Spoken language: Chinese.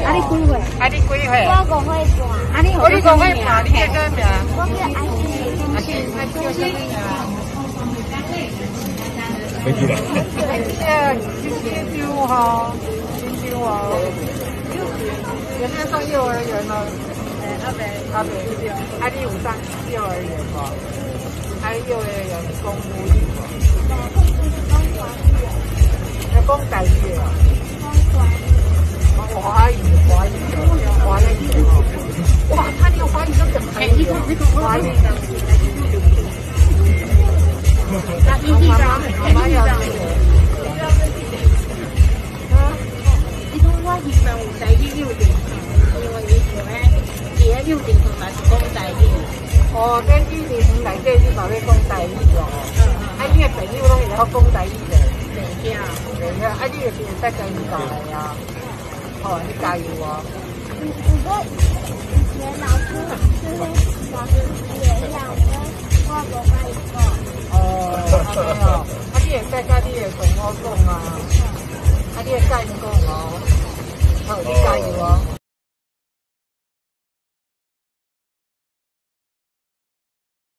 啊，你几岁？啊，你几岁？我5岁半。啊，你我你5岁半，你叫啥名？我叫阿信。阿信，阿信叫啥名啊？没记得。哎呀，新丢哈，新丢啊！有没有上幼儿园呢？阿北，啊，你有上幼儿园不？啊，幼儿园公务员不？要讲台语啊？华语，哇，他那个华语都怎么可以？华语的。妈妈要那个。你讲我希望有台语幼稚，因为以前咧，伫咧幼稚园嘛是讲台语。哦，跟幼稚园内底你嘛要讲台语哦。啊，你的朋友拢会晓讲台语的。袂晓。啊，你就是会使跟伊教的啊。哦，你加油哦。如果以前老师就是也让我无甲伊讲。哦，安尼哦，啊，你会使甲你的同学讲啊，啊，你会甲因讲哦，好，你加油哦。